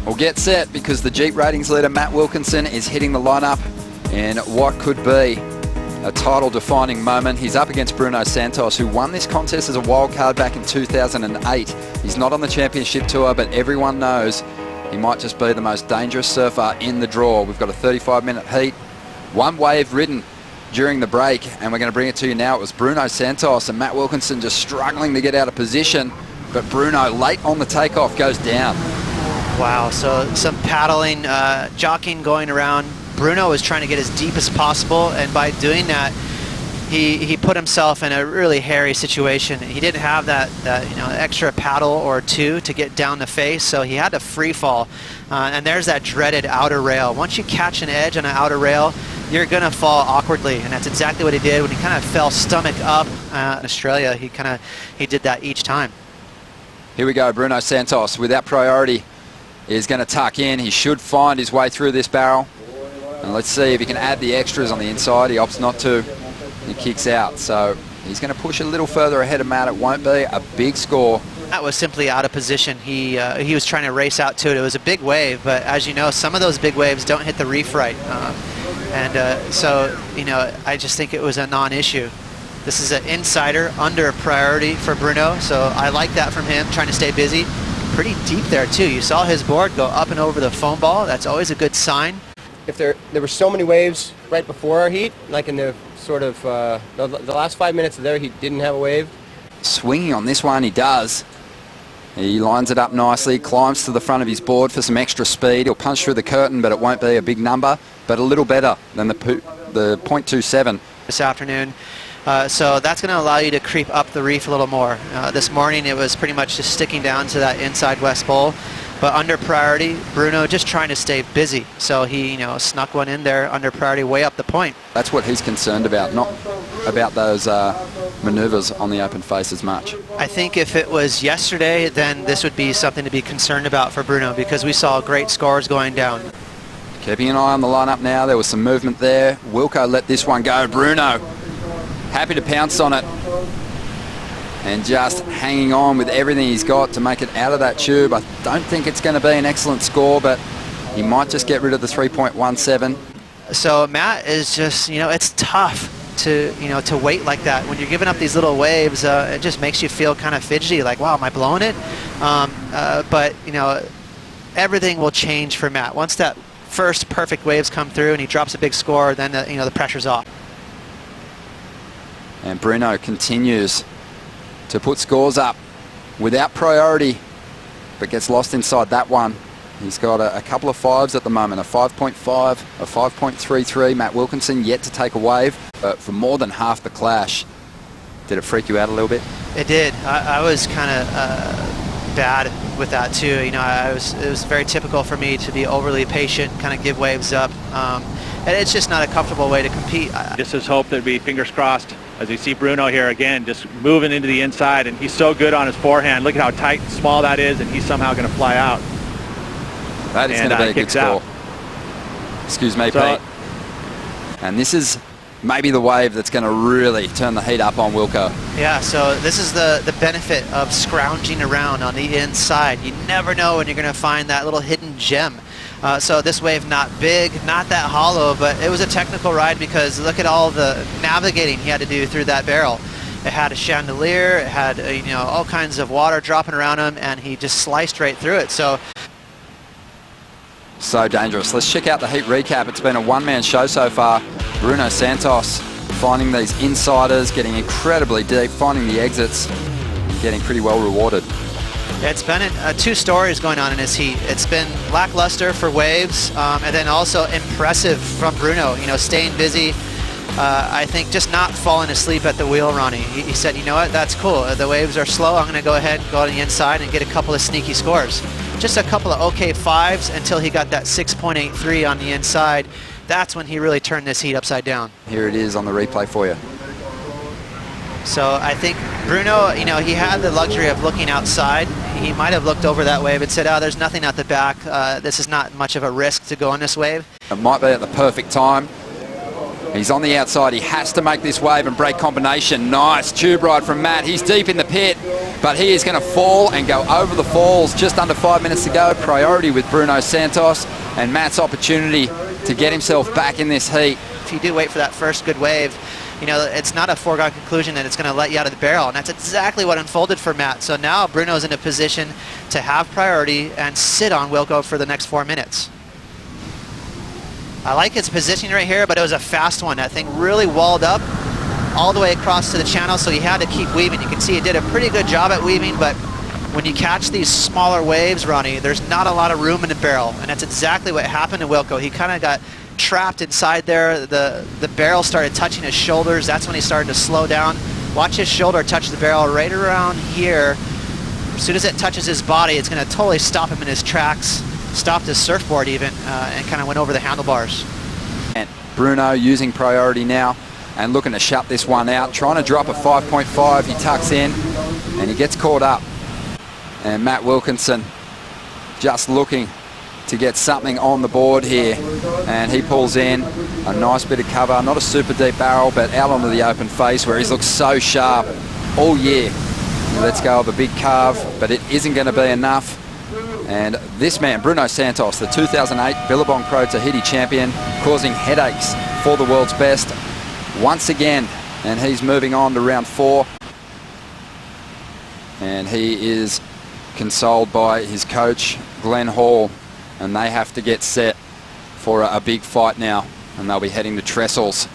Well, get set, because the Jeep ratings leader, Matt Wilkinson, is hitting the lineup in what could be a title-defining moment. He's up against Bruno Santos, who won this contest as a wild card back in 2008. He's not on the championship tour, but everyone knows he might just be the most dangerous surfer in the draw. We've got a 35-minute heat, one wave ridden during the break, and we're going to bring it to you now. It was Bruno Santos and Matt Wilkinson just struggling to get out of position, but Bruno, late on the takeoff, goes down. Wow, so some paddling, jockeying going around. Bruno was trying to get as deep as possible, and by doing that, he put himself in a really hairy situation. He didn't have that extra paddle or two to get down the face, so he had to free fall. And there's that dreaded outer rail. Once you catch an edge on an outer rail, you're gonna fall awkwardly, and that's exactly what he did when he kind of fell stomach up. In Australia, he did that each time. Here we go, Bruno Santos without priority is going to tuck in. He should find his way through this barrel. And let's see if he can add the extras on the inside. He opts not to. He kicks out. So he's going to push a little further ahead of Matt. It won't be a big score. That was simply out of position. He was trying to race out to it. It was a big wave, but as you know, some of those big waves don't hit the reef right. So, I just think it was a non-issue. This is an insider under priority for Bruno, so I like that from him, trying to stay busy. Pretty deep there too. You saw his board go up and over the foam ball. That's always a good sign. If there were so many waves right before our heat, like in the sort of the last 5 minutes there, he didn't have a wave. Swinging on this one, he does. He lines it up nicely, climbs to the front of his board for some extra speed. He'll punch through the curtain, but it won't be a big number, but a little better than the 0.27 this afternoon. So that's going to allow you to creep up the reef a little more. This morning it was pretty much just sticking down to that inside west bowl, but under priority, Bruno just trying to stay busy. So he snuck one in there under priority way up the point. That's what he's concerned about, not about those maneuvers on the open face as much. I think if it was yesterday, then this would be something to be concerned about for Bruno, because we saw great scores going down. Keeping an eye on the lineup now. There was some movement there. Wilco let this one go. Bruno happy to pounce on it and just hanging on with everything he's got to make it out of that tube. I don't think it's going to be an excellent score, but he might just get rid of the 3.17. So Matt is just, it's tough to wait like that. When you're giving up these little waves, it just makes you feel kind of fidgety, like, wow, am I blowing it? But everything will change for Matt. Once that first perfect waves come through and he drops a big score, then the pressure's off. And Bruno continues to put scores up without priority, but gets lost inside that one. He's got a couple of fives at the moment, a 5.5, a 5.33. Matt Wilkinson yet to take a wave, but for more than half the clash. Did it freak you out a little bit? It did. I was kind of bad with that too. It was very typical for me to be overly patient, kind of give waves up. And it's just not a comfortable way to compete. Just his hope there'd be fingers crossed as we see Bruno here again, just moving into the inside, and he's so good on his forehand. Look at how tight and small that is, and he's somehow going to fly out. That is going to be a good score. Excuse me, Pete. And this is maybe the wave that's going to really turn the heat up on Wilco. Yeah, so this is the benefit of scrounging around on the inside. You never know when you're going to find that little hidden gem. So this wave, not big, not that hollow, but it was a technical ride, because look at all the navigating he had to do through that barrel. It had a chandelier, it had all kinds of water dropping around him, and he just sliced right through it. So dangerous. Let's check out the heat recap. It's been a one-man show so far. Bruno Santos finding these insiders, getting incredibly deep, finding the exits, getting pretty well rewarded. It's been two stories going on in his heat. It's been lackluster for waves, and then also impressive from Bruno, staying busy. I think just not falling asleep at the wheel, Ronnie. He said, you know what, that's cool. The waves are slow. I'm going to go ahead and go on the inside and get a couple of sneaky scores. Just a couple of okay fives until he got that 6.83 on the inside. That's when he really turned this heat upside down. Here it is on the replay for you. So I think Bruno, he had the luxury of looking outside. He might have looked over that wave and said, oh, there's nothing at the back. This is not much of a risk to go on this wave. It might be at the perfect time. He's on the outside. He has to make this wave and break combination. Nice tube ride from Matt. He's deep in the pit, but he is going to fall and go over the falls. Just under 5 minutes to go. Priority with Bruno Santos, and Matt's opportunity to get himself back in this heat. If you do wait for that first good wave, you know, it's not a foregone conclusion that it's going to let you out of the barrel, and that's exactly what unfolded for Matt. So now Bruno's in a position to have priority and sit on Wilco for the next 4 minutes. I like his positioning right here, but it was a fast one. That thing really walled up all the way across to the channel, so he had to keep weaving. You can see he did a pretty good job at weaving, but when you catch these smaller waves, Ronnie, there's not a lot of room in the barrel, and that's exactly what happened to Wilco. He kind of got trapped inside there. The barrel started touching his shoulders. That's when he started to slow down. Watch his shoulder touch the barrel right around here. As soon as it touches his body, it's going to totally stop him in his tracks. Stopped his surfboard even, and kind of went over the handlebars. And Bruno using priority now and looking to shut this one out, trying to drop a 5.5. He tucks in and he gets caught up. And Matt Wilkinson just looking to get something on the board here, and he pulls in a nice bit of cover. Not a super deep barrel, but out onto the open face where he's looked so sharp all year. He lets go of a big carve, but it isn't going to be enough. And this man, Bruno Santos, the 2008 Billabong Pro Tahiti champion, causing headaches for the world's best once again. And he's moving on to round 4. And he is consoled by his coach, Glenn Hall. And they have to get set for a big fight now. And they'll be heading to Trestles.